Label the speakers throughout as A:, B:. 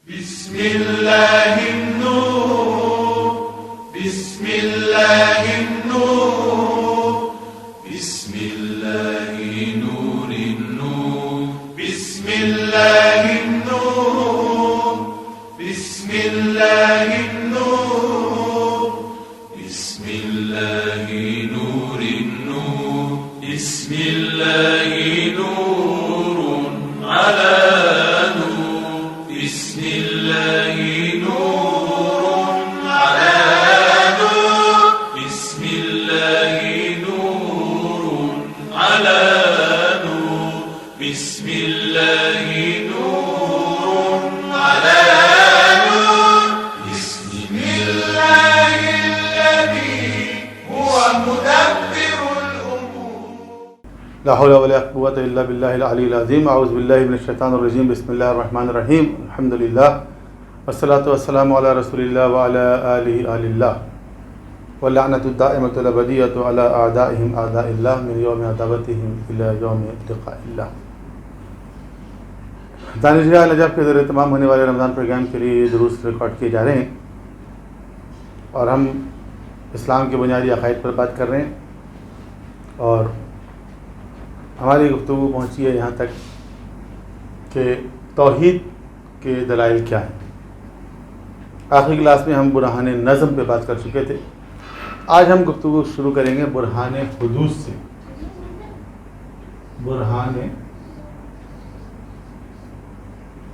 A: بسم اللہ النور بسم اللہ النور بسم اللہ نور النور بسم اللہ النور بسم اللہ النور بسم اللہ نور النور بسم اللہ نور علی بسم اللہ نور علی نور بسم اللہ نور علی نور بسم اللہ نور علی نور بسم اللہ الذی هو مدبر الامور.
B: لا حول ولا قوة الا بالله العلی العظیم. اعوذ باللہ من الشیطان الرجیم. بسم اللہ الرحمن الرحیم. الحمد للہ والصلاة والسلام علی رسول اللہ وعلی آلہ آل اللہ واللعنۃ الدائمۃ الابدیۃ علی اعدائہم اعداء اللہ من یوم عداوتہم الی یوم لقاء اللہ. دانشگاہ نجف کے ذریعے تمام ہونے والے رمضان پروگرام کے لیے یہ دروس ریکارڈ کیے جا رہے ہیں اور ہم اسلام کے بنیادی عقائد پر بات کر رہے ہیں اور ہماری گفتگو پہنچی ہے یہاں تک کہ توحید کے دلائل کیا ہیں. آخری کلاس میں ہم برہان نظم پہ بات کر چکے تھے. آج ہم گفتگو شروع کریں گے برہان حدوث سے. برہان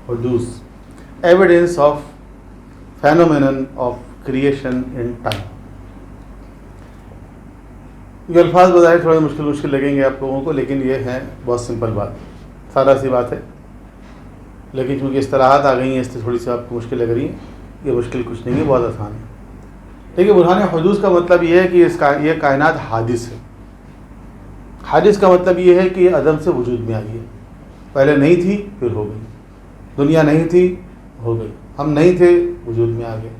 B: حدوث، evidence of phenomenon of creation in time. یہ الفاظ بظاہر تھوڑے مشکل لگیں گے آپ لوگوں کو، لیکن یہ ہے بہت سمپل بات، سادہ سی بات ہے. لیکن چونکہ اصطلاحات آ گئی ہیں اس سے تھوڑی سی آپ کو مشکل لگ رہی ہیں. یہ مشکل کچھ نہیں ہے، بہت آسان ہے. دیکھیے برہان حدوث کا مطلب یہ ہے کہ یہ کائنات حادث ہے. حادث کا مطلب یہ ہے کہ یہ عدم سے وجود میں آئی ہے. پہلے نہیں تھی پھر ہو گئی. دنیا نہیں تھی ہو گئی. ہم نہیں تھے وجود میں آ گئے.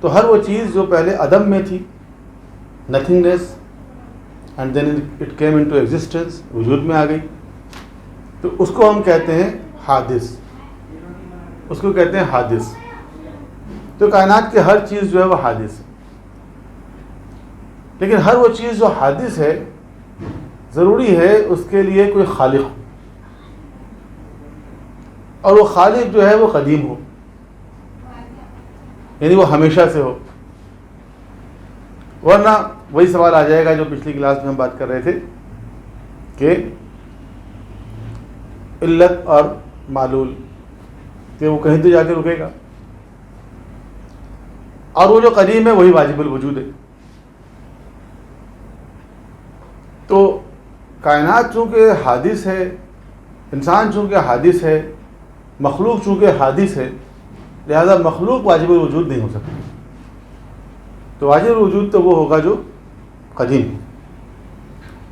B: تو ہر وہ چیز جو پہلے عدم میں تھی، nothingness, and then it came into existence, وجود میں آ گئی، تو اس کو ہم کہتے ہیں حادث. اس کو کہتے ہیں حادث. تو کائنات کی ہر چیز جو ہے وہ حادث ہے. لیکن ہر وہ چیز جو حادث ہے ضروری ہے اس کے لیے کوئی خالق ہو، اور وہ خالق جو ہے وہ قدیم ہو، یعنی وہ ہمیشہ سے ہو. ورنہ وہی سوال آ جائے گا جو پچھلی کلاس میں ہم بات کر رہے تھے کہ علت اور معلول، کہ وہ کہیں تو جا کے رکے گا، اور وہ جو قدیم ہے وہی واجب الوجود ہے. تو کائنات چونکہ حادث ہے، انسان چونکہ حادث ہے، مخلوق چونکہ حادث ہے، لہذا مخلوق واجب الوجود نہیں ہو سکتی. تو واجب الوجود تو وہ ہوگا جو قدیم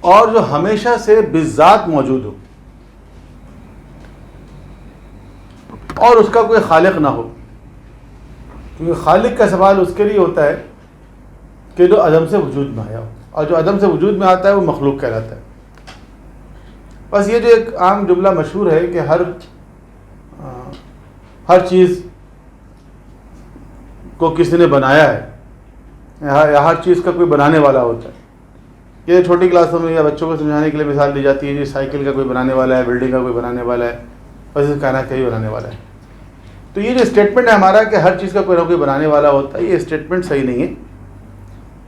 B: اور جو ہمیشہ سے بذات موجود ہو اور اس کا کوئی خالق نہ ہو. کیونکہ خالق کا سوال اس کے لیے ہوتا ہے کہ جو عدم سے وجود میں آیا ہو، اور جو عدم سے وجود میں آتا ہے وہ مخلوق کہلاتا ہے. بس یہ جو ایک عام جملہ مشہور ہے کہ ہر چیز کو کسی نے بنایا ہے، یا ہر چیز کا کوئی بنانے والا ہوتا ہے. یہ چھوٹی کلاسوں میں یا بچوں کو سمجھانے کے لیے مثال دی جاتی ہے، جی سائیکل کا کوئی بنانے والا ہے، بلڈنگ کا کوئی بنانے والا ہے، بس اس کائنات کا ہی بنانے والا ہے. تو یہ جو اسٹیٹمنٹ ہے ہمارا کہ ہر چیز کا کوئی نہ کوئی بنانے والا ہوتا ہے، یہ اسٹیٹمنٹ صحیح نہیں ہے.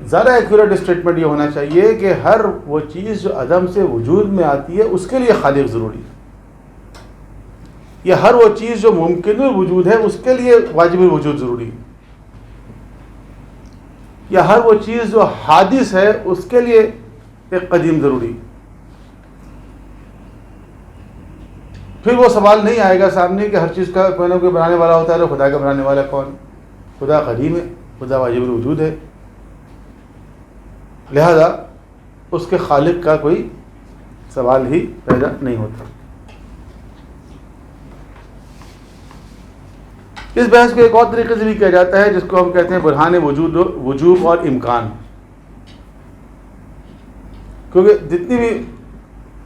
B: زیادہ ایکوریٹ اسٹیٹمنٹ یہ ہونا چاہیے کہ ہر وہ چیز جو عدم سے وجود میں آتی ہے اس کے لیے خالق ضروری ہے. یا ہر وہ چیز جو ممکن الوجود ہے اس کے لیے واجب الوجود ضروری ہے. یا ہر وہ چیز جو حادث ہے اس کے لیے ایک قدیم ضروری ہے. پھر وہ سوال نہیں آئے گا سامنے کہ ہر چیز کا کوئی نہ کوئی بنانے والا ہوتا ہے، تو خدا کا بنانے والا کون؟ خدا قدیم ہے، خدا واجب الوجود ہے، لہذا اس کے خالق کا کوئی سوال ہی پیدا نہیں ہوتا. اس بحث کو ایک اور طریقے سے بھی کیا جاتا ہے جس کو ہم کہتے ہیں برہان وجوب اور امکان. کیونکہ جتنی بھی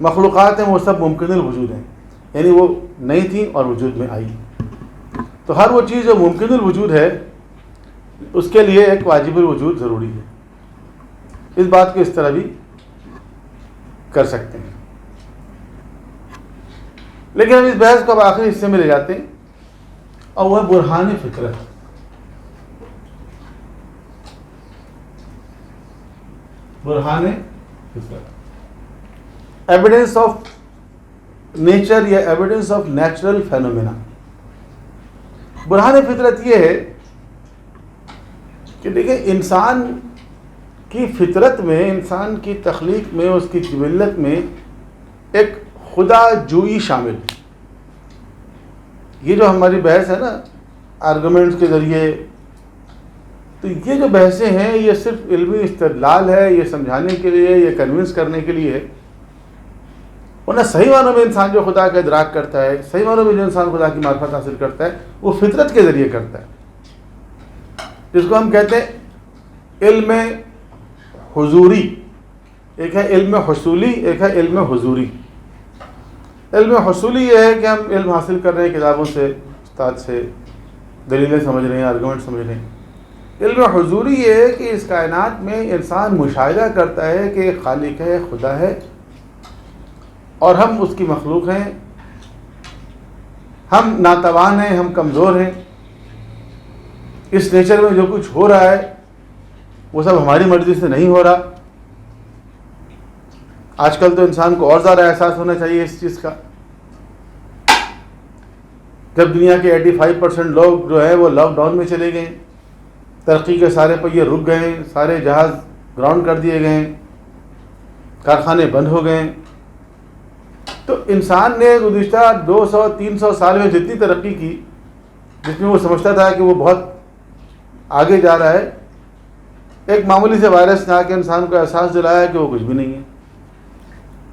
B: مخلوقات ہیں وہ سب ممکن الوجود ہیں، یعنی وہ نہیں تھیں اور وجود میں آئی. تو ہر وہ چیز جو ممکن الوجود ہے اس کے لیے ایک واجب الوجود ضروری ہے. اس بات کو اس طرح بھی کر سکتے ہیں. لیکن ہم اس بحث کو اب آخری حصے میں لے جاتے ہیں اور وہ برہان فطرت. برہان فطرت، ایویڈنس آف نیچر یا ایویڈنس آف نیچرل فینومینا. برہان فطرت یہ ہے کہ دیکھیں انسان کی فطرت میں، انسان کی تخلیق میں، اس کی جبلت میں ایک خدا جوئی شامل ہے. یہ جو ہماری بحث ہے نا آرگومنٹس کے ذریعے، تو یہ جو بحثیں ہیں یہ صرف علمی استدلال ہے، یہ سمجھانے کے لیے، یہ کنونس کرنے کے لیے ہے. ورنہ صحیح معنوں میں انسان جو خدا کا ادراک کرتا ہے، صحیح معنوں میں جو انسان خدا کی معرفت حاصل کرتا ہے، وہ فطرت کے ذریعے کرتا ہے، جس کو ہم کہتے ہیں علم حضوری. ایک ہے علم حصولی، ایک ہے علم حضوری. علم حصولی یہ ہے کہ ہم علم حاصل کر رہے ہیں کتابوں سے، استاد سے، دلیلیں سمجھ رہے ہیں، آرگومنٹ سمجھ رہے ہیں. علم حضوری یہ ہے کہ اس کائنات میں انسان مشاہدہ کرتا ہے کہ ایک خالق ہے، خدا ہے، اور ہم اس کی مخلوق ہیں، ہم ناتوان ہیں، ہم کمزور ہیں. اس نیچر میں جو کچھ ہو رہا ہے وہ سب ہماری مرضی سے نہیں ہو رہا. آج کل تو انسان کو اور زیادہ احساس ہونا چاہیے اس چیز کا. جب دنیا کے 85% لوگ جو ہے وہ لاک ڈاؤن میں چلے گئے، ترقی کے سارے پہیے رک گئے، سارے جہاز گراؤنڈ کر دیے گئے، کارخانے بند ہو گئے، تو انسان نے گزشتہ 200-300 سال میں جتنی ترقی کی، جس میں وہ سمجھتا تھا کہ وہ بہت آگے جا رہا ہے، ایک معمولی سے وائرس نے آ کے انسان کو احساس دلایا کہ وہ کچھ بھی نہیں ہے.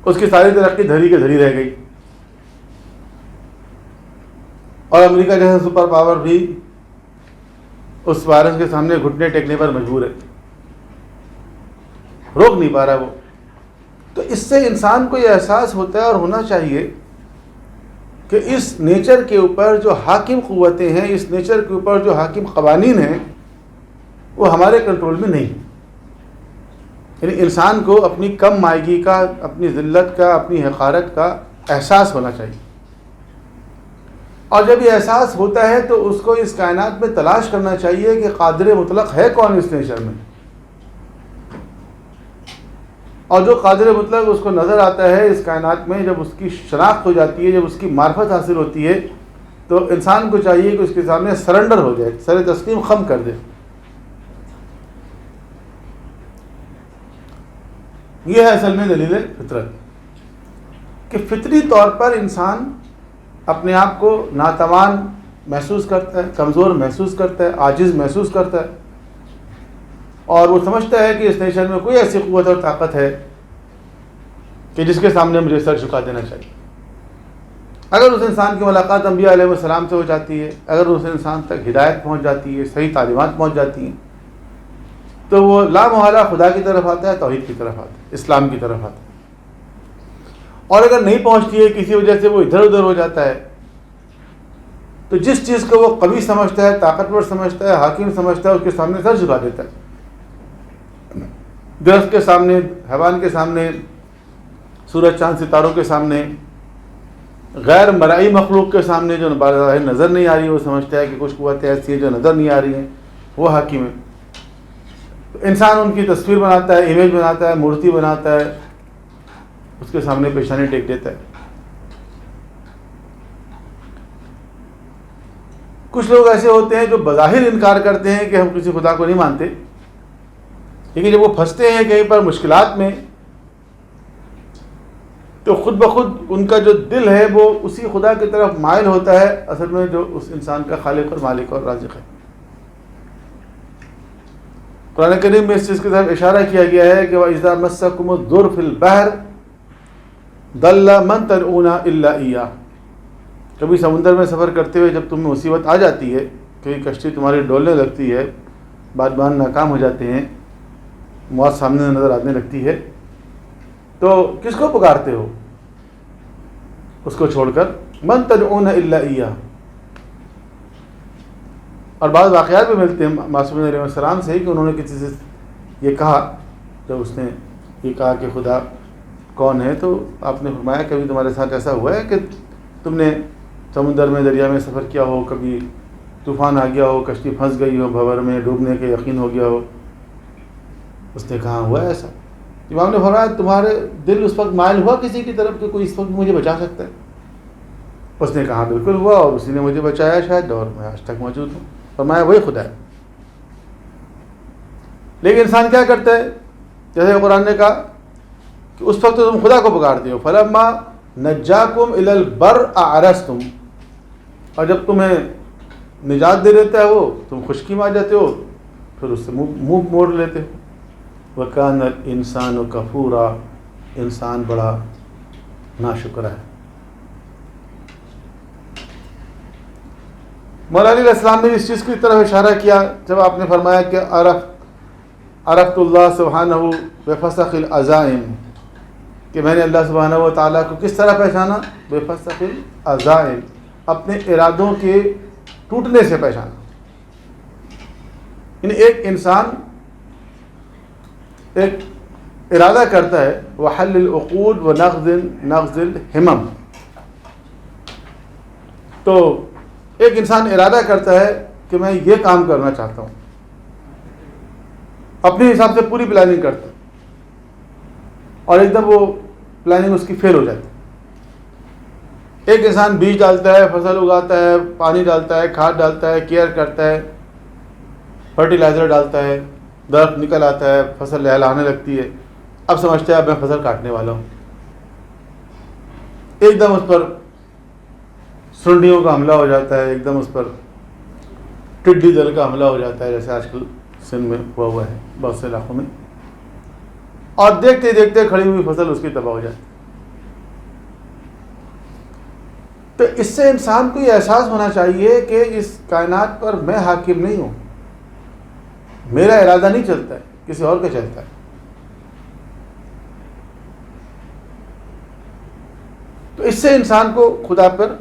B: اس کی ساری ترقی دھری کے دھری رہ گئی. اور امریکہ جیسا سپر پاور بھی اس وائرس کے سامنے گھٹنے ٹیکنے پر مجبور ہے، روک نہیں پا رہا وہ. تو اس سے انسان کو یہ احساس ہوتا ہے اور ہونا چاہیے کہ اس نیچر کے اوپر جو حاکم قوتیں ہیں، اس نیچر کے اوپر جو حاکم قوانین ہیں، وہ ہمارے کنٹرول میں نہیں. یعنی انسان کو اپنی کم مائگی کا، اپنی ذلت کا، اپنی حقارت کا احساس ہونا چاہیے. اور جب یہ احساس ہوتا ہے تو اس کو اس کائنات میں تلاش کرنا چاہیے کہ قادر مطلق ہے کون اس نیچر میں. اور جو قادر مطلق اس کو نظر آتا ہے اس کائنات میں، جب اس کی شناخت ہو جاتی ہے، جب اس کی معرفت حاصل ہوتی ہے، تو انسان کو چاہیے کہ اس کے سامنے سرنڈر ہو جائے، سر تسلیم خم کر دے. یہ ہے اصل میں دلیل فطرت، کہ فطری طور پر انسان اپنے آپ کو ناتوان محسوس کرتا ہے، کمزور محسوس کرتا ہے، عاجز محسوس کرتا ہے، اور وہ سمجھتا ہے کہ اس نیچر میں کوئی ایسی قوت اور طاقت ہے کہ جس کے سامنے مجھے سر جھکا دینا چاہیے. اگر اس انسان کی ملاقات انبیاء علیہ السلام سے ہو جاتی ہے، اگر اس انسان تک ہدایت پہنچ جاتی ہے، صحیح تعلیمات پہنچ جاتی ہیں، تو وہ لا محالہ خدا کی طرف آتا ہے، توحید کی طرف آتا ہے، اسلام کی طرف آتا ہے. اور اگر نہیں پہنچتی ہے، کسی وجہ سے وہ ادھر ادھر ہو جاتا ہے، تو جس چیز کو وہ قوی سمجھتا ہے، طاقتور سمجھتا ہے، حاکم سمجھتا ہے، اس کے سامنے سر جھکا دیتا ہے. درخت کے سامنے، حیوان کے سامنے، سورج چاند ستاروں کے سامنے، غیر مرئی مخلوق کے سامنے جو بظاہر نظر نہیں آ رہی، وہ سمجھتا ہے کہ کچھ قوتیں ایسی ہیں جو نظر نہیں آ رہی ہیں، وہ حاکم ہے. انسان ان کی تصویر بناتا ہے، امیج بناتا ہے، مورتی بناتا ہے، اس کے سامنے پیشانی ٹیک دیتا ہے. کچھ لوگ ایسے ہوتے ہیں جو بظاہر انکار کرتے ہیں کہ ہم کسی خدا کو نہیں مانتے، لیکن جب وہ پھنستے ہیں کہیں پر مشکلات میں، تو خود بخود ان کا جو دل ہے وہ اسی خدا کی طرف مائل ہوتا ہے، اصل میں جو اس انسان کا خالق اور مالک اور رازق ہے. قرآن کریم میں اس چیز کی طرف اشارہ کیا گیا ہے کہ وَإِذَا مَسَّكُمُ الضُّرُّ فِي الْبَحْرِ ضَلَّ مَن تَدْعُونَ إِلَّا إِيَّاهُ. کبھی سمندر میں سفر کرتے ہوئے جب تمہیں مصیبت آ جاتی ہے، کبھی کشتی تمہاری ڈولنے لگتی ہے، بادبان ناکام ہو جاتے ہیں، موت سامنے نظر آنے لگتی ہے، تو کس کو پکارتے ہو؟ اس کو چھوڑ کر. من تدعون الا ایاہ. اور بعض واقعات بھی ملتے ہیں معصومین علیہ السلام سے کہ انہوں نے کسی سے یہ کہا، جب اس نے یہ کہا کہ خدا کون ہے، تو آپ نے فرمایا کبھی تمہارے ساتھ ایسا ہوا ہے کہ تم نے سمندر میں، دریا میں سفر کیا ہو، کبھی طوفان آ گیا ہو، کشتی پھنس گئی ہو، بھنور میں ڈوبنے کے یقین ہو گیا ہو؟ اس نے کہا ہوا ہے ایسا۔ امام نے فرمایا تمہارے دل اس وقت مائل ہوا کسی کی طرف کہ کوئی اس وقت مجھے بچا سکتا ہے؟ اس نے کہا بالکل ہوا، اور اسی نے مجھے بچایا شاید، اور میں آج تک موجود ہوں۔ فرمایا وہی خدا ہے۔ لیکن انسان کیا کرتا ہے؟ جیسے قرآن نے کہا کہ اس وقت تو تم خدا کو پکارتے ہو، فلما نجاکم الی البر اعرضتم، اور جب تمہیں نجات دے دیتا ہے وہ، تم خشکی میں آ جاتے ہو، پھر اس سے منہ موڑ لیتے ہو۔ وَكَانَ الْإِنسَانُ كَفُورًا، انسان بڑا ناشکر ہے۔ مولا علی علیہ السلام نے اس چیز کی طرف اشارہ کیا جب آپ نے فرمایا کہ عرفت اللہ سبحانہ بفسخ العزائم، کہ میں نے اللہ سبحانہ و تعالیٰ کو کس طرح پہچانا؟ بفسخ العزائم، اپنے ارادوں کے ٹوٹنے سے پہچانا۔ یعنی ایک انسان ایک ارادہ کرتا ہے، وحل العقود و نغض الہمم، تو ایک انسان ارادہ کرتا ہے کہ میں یہ کام کرنا چاہتا ہوں، اپنے حساب سے پوری پلاننگ کرتا ہے، اور ایک دم وہ پلاننگ اس کی فیل ہو جاتی ہے۔ ایک انسان بیج ڈالتا ہے، فصل اگاتا ہے، پانی ڈالتا ہے، کھاد ڈالتا ہے، کیئر کرتا ہے، فرٹیلائزر ڈالتا ہے، درخت نکل آتا ہے، فصل لہلانے لگتی ہے، اب سمجھتا ہے اب میں فصل کاٹنے والا ہوں، ایک دم اس پر سنڈیوں کا حملہ ہو جاتا ہے، ایک دم اس پر ٹڈی دل کا حملہ ہو جاتا ہے، جیسے آج کل سندھ میں ہوا ہے بہت سے علاقوں میں، اور دیکھتے دیکھتے کھڑی ہوئی فصل اس کی تباہ ہو جاتی ہے۔ تو اس سے انسان کو یہ احساس ہونا چاہیے کہ اس کائنات پر میں حاکم نہیں ہوں، میرا ارادہ نہیں چلتا ہے، کسی اور کا چلتا ہے۔ تو اس سے انسان کو خدا پر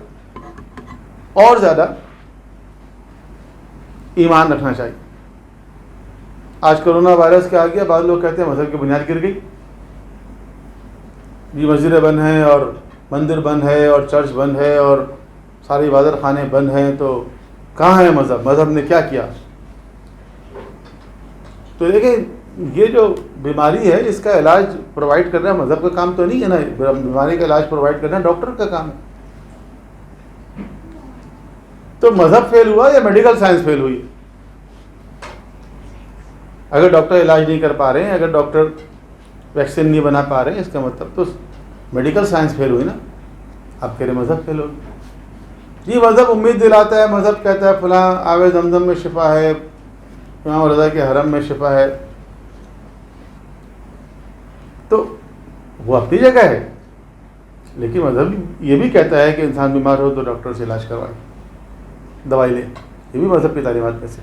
B: اور زیادہ ایمان رکھنا چاہیے۔ آج کرونا وائرس کیا آ گیا، بعض لوگ کہتے ہیں مذہب کی بنیاد گر گئی، یہ مسجدیں بند ہیں اور مندر بند ہے اور چرچ بند ہے اور سارے عبادت خانے بند ہیں، تو کہاں ہے مذہب؟ مذہب نے کیا کیا؟ تو دیکھیں یہ جو بیماری ہے اس کا علاج پرووائڈ کرنا مذہب کا کام تو نہیں ہے نا، بیماری کا علاج پرووائڈ کرنا ڈاکٹر کا کام ہے۔ تو مذہب فیل ہوا یا میڈیکل سائنس فیل ہوئی؟ اگر ڈاکٹر علاج نہیں کر پا رہے ہیں، اگر ڈاکٹر ویکسین نہیں بنا پا رہے ہیں، اس کا مطلب تو میڈیکل سائنس فیل ہوئی نا، آپ کہہ رہے مذہب فیل ہوگی۔ جی مذہب امید دلاتا ہے، مذہب کہتا ہے فلاں آب زمزم میں شفا ہے، امام رضا کے حرم میں شفا ہے، تو وہ اپنی جگہ ہے، لیکن مذہب یہ بھی کہتا ہے کہ انسان بیمار ہو تو ڈاکٹر سے علاج کروائے، دوائی لے، یہ بھی مذہب کی تعلیمات میں سے۔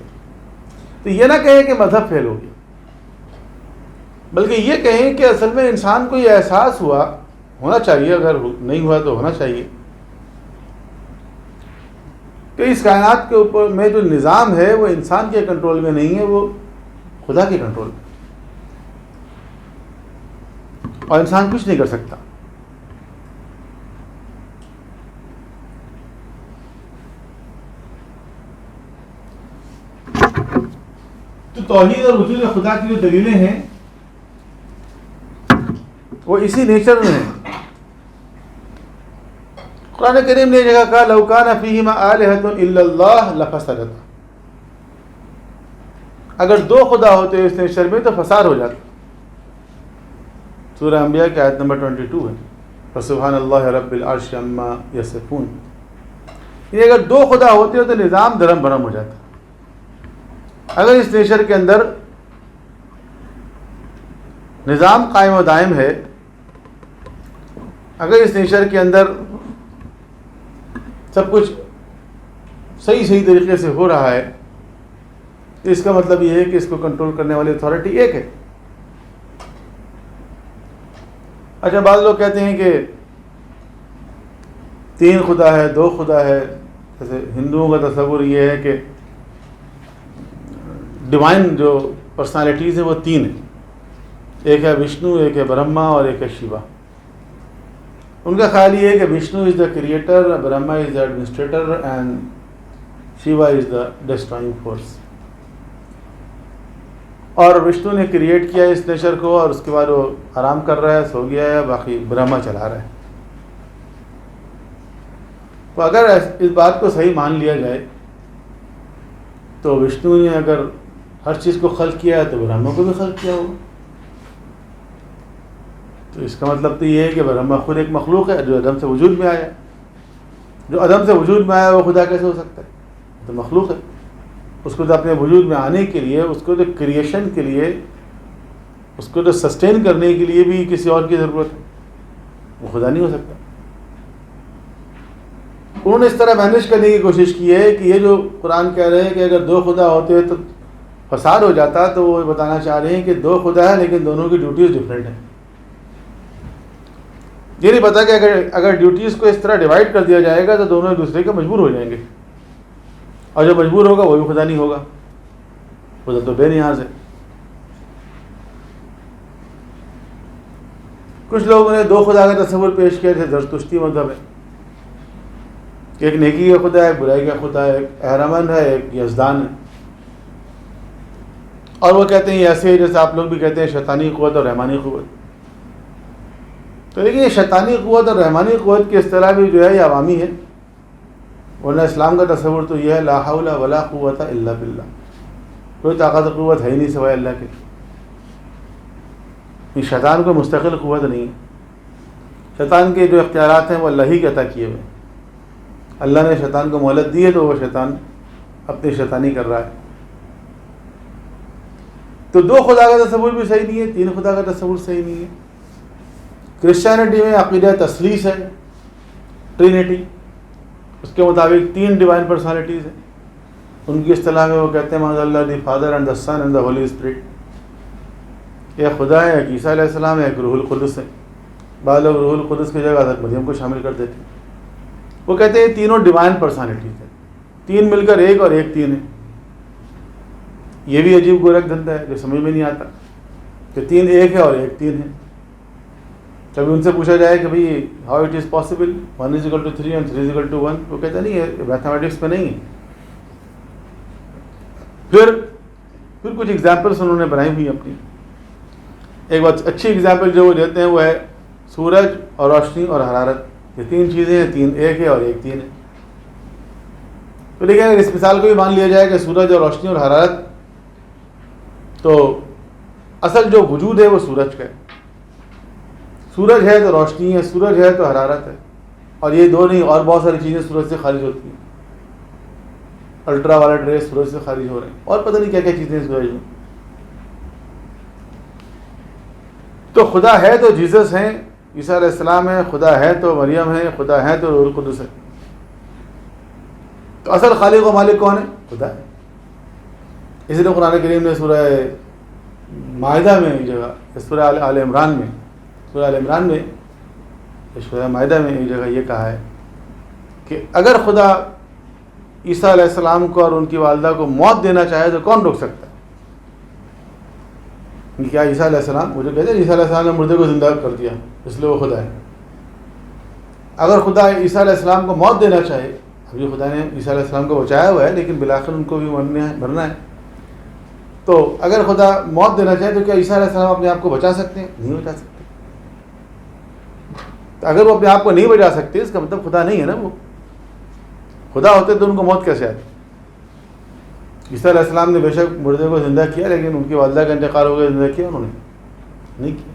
B: تو یہ نہ کہیں کہ مذہب فیل ہو گیا، بلکہ یہ کہیں کہ اصل میں انسان کو یہ احساس ہونا چاہیے، اگر نہیں ہوا تو ہونا چاہیے، کہ اس کائنات کے اوپر میں جو نظام ہے وہ انسان کے کنٹرول میں نہیں ہے، وہ خدا کے کنٹرول میں، اور انسان کچھ نہیں کر سکتا۔ تو توحید اور وجود خدا کی جو دلیلیں ہیں وہ اسی نیچر میں ہیں۔ قرآن کریم نے جگہ کہا لو کان فیہما آلہۃ الا اللہ لفسدتا، اگر دو خدا ہوتے اس نیچر میں تو فساد ہو جاتا۔ سورہ انبیاء کی آیت نمبر 22 ہے، فسبحان اللہ رب العرش عما یصفون، یہ اگر دو خدا ہوتے تو نظام درم برم ہو جاتا۔ اگر اس نیچر کے اندر نظام قائم و دائم ہے، اگر اس نیچر کے اندر سب کچھ صحیح طریقے سے ہو رہا ہے، تو اس کا مطلب یہ ہے کہ اس کو کنٹرول کرنے والی اتھارٹی ایک ہے۔ اچھا بعض لوگ کہتے ہیں کہ 3 خدا ہے، 2 خدا ہے، جیسے ہندوؤں کا تصور یہ ہے کہ ڈیوائن جو پرسنالٹیز ہیں وہ تین ہیں. ایک ہے وشنو، ایک ہے برہما اور ایک ہے شیوا. ان کا خیال یہ ہے کہ Vishnu is the creator, Brahma is the administrator and Shiva is the destroying force. اور وشنو نے کریٹ کیا اس نیچر کو اور اس کے بعد وہ آرام کر رہا ہے، سو گیا ہے، باقی برہما چلا رہا ہے. تو اگر اس بات کو صحیح مان لیا جائے تو وشنو نے اگر ہر چیز کو خلق کیا ہے تو برہما کو بھی خلق کیا ہوگا. تو اس کا مطلب تو یہ ہے کہ برہما خود ایک مخلوق ہے جو عدم سے وجود میں آیا. جو عدم سے وجود میں آیا وہ خدا کیسے ہو سکتا ہے؟ تو مخلوق ہے. اس کو تو اپنے وجود میں آنے کے لیے، اس کو تو کریشن کے لیے، اس کو تو سسٹین کرنے کے لیے بھی کسی اور کی ضرورت ہے. وہ خدا نہیں ہو سکتا. انہوں نے اس طرح مینیج کرنے کی کوشش کی ہے کہ یہ جو قرآن کہہ رہے ہیں کہ اگر دو خدا ہوتے تو فساد ہو جاتا، تو وہ بتانا چاہ رہے ہیں کہ دو خدا ہے لیکن دونوں کی ڈیوٹیز ڈفرینٹ ہیں. یہ نہیں پتا کہ اگر ڈیوٹیز کو اس طرح ڈیوائڈ کر دیا جائے گا تو دونوں ایک دوسرے کے مجبور ہو جائیں گے، اور جو مجبور ہوگا وہ بھی خدا نہیں ہوگا، خدا تو بے نیاز ہے. کچھ لوگوں نے دو خدا کا تصور پیش کیا تھے زرتشتی مذہب ہے کہ ایک نیکی کا خدا ہے، ایک برائی کا خدا ہے، ایک اہرمن ہے، ایک یزدان ہے. اور وہ کہتے ہیں یہ ایسے ہی جیسے آپ لوگ بھی کہتے ہیں شیطانی قوت اور رحمانی قوت. تو لیکن یہ شیطانی قوت اور رحمانی قوت کی اصطلاح بھی جو ہے یہ عوامی ہے، ورنہ اسلام کا تصور تو یہ ہے لا حول ولا قوت الا باللہ. کوئی طاقت و قوت ہے ہی نہیں سوائے اللہ کے. یہ شیطان کو مستقل قوت نہیں ہے. شیطان کے جو اختیارات ہیں وہ اللہ ہی کے عطا کیے ہوئے. اللہ نے شیطان کو مہلت دی ہے تو وہ شیطان اپنی شیطانی کر رہا ہے. تو دو خدا کا تصور بھی صحیح نہیں ہے، تین خدا کا تصور صحیح نہیں ہے. کرسچینٹی میں عقیدہ تثلیث ہے، ٹرینٹی. اس کے مطابق تین ڈیوائن پرسنالٹیز ہیں. ان کی اصطلاح میں وہ کہتے ہیں Allah the father and the son and the holy spirit. ایک خدا ہے، ایک عیسیٰ علیہ السلام ہے، ایک روح القدس ہے. بعض لوگ روح القدس کی جگہ حضرت مریم کو شامل کر دیتے ہیں. وہ کہتے ہیں تینوں ڈیوائن پرسنالٹیز ہیں، تین مل کر ایک اور ایک تین ہے. یہ بھی عجیب گورکھ دھندا ہے جو سمجھ میں نہیں آتا کہ تین ایک ہے اور ایک تین ہے. کبھی ان سے پوچھا جائے کہ بھئی how it is possible 1=3 and 3=1، وہ کہتے نہیں ہے، میتھمیٹکس میں نہیں ہے. پھر کچھ ایگزامپلس انہوں نے بنائی ہوئی اپنی. ایک بات اچھی ایگزامپل جو وہ دیتے ہیں وہ ہے سورج اور روشنی اور حرارت. یہ تین چیزیں ہیں، تین ایک ہے اور ایک تین ہے. تو لیکن اگر اس مثال کو بھی مان لیا جائے کہ سورج اور روشنی اور حرارت، تو اصل جو وجود ہے وہ سورج کا ہے. سورج ہے تو روشنی ہے، سورج ہے تو حرارت ہے. اور یہ دو نہیں، اور بہت ساری چیزیں سورج سے خارج ہوتی ہیں. الٹرا وائلٹ ریز سورج سے خارج ہو رہے ہیں، اور پتہ نہیں کیا کیا چیزیں ہیں سورج میں. تو خدا ہے تو جیسس ہیں، عیسیٰ علیہ السلام ہے. خدا ہے تو مریم ہے. خدا ہے تو روح القدس ہے. تو اصل خالق و مالک کون ہے؟ خدا ہے. اسی لیے قرآن کریم نے سورہ مائدہ میں ایک جگہ، سورہ آل عمران میں، سورہ مائدہ میں ایک جگہ یہ کہا ہے کہ اگر خدا عیسیٰ علیہ السلام کو اور ان کی والدہ کو موت دینا چاہے تو کون روک سکتا ہے؟ کیا عیسیٰ علیہ السلام، وہ جو کہتے ہیں عیسیٰ علیہ السلام نے مردے کو زندہ کر دیا اس لیے وہ خدا ہے. اگر خدا عیسیٰ علیہ السلام کو موت دینا چاہے، ابھی خدا نے عیسیٰ علیہ السلام کو بچایا ہوا ہے لیکن بالآخر ان کو بھی مرنا ہے. تو اگر خدا موت دینا چاہے تو کیا عیسیٰ علیہ السلام اپنے آپ کو بچا سکتے ہیں؟ نہیں بچا سکتے. تو اگر وہ اپنے آپ کو نہیں بچا سکتے اس کا مطلب خدا نہیں ہے نا. وہ خدا ہوتے تو ان کو موت کیسے آتی؟ عیسیٰ علیہ السلام نے بے شک مردے کو زندہ کیا لیکن ان کی والدہ کا انتقال ہو گیا، زندہ کیا انہوں نے نہیں کیا.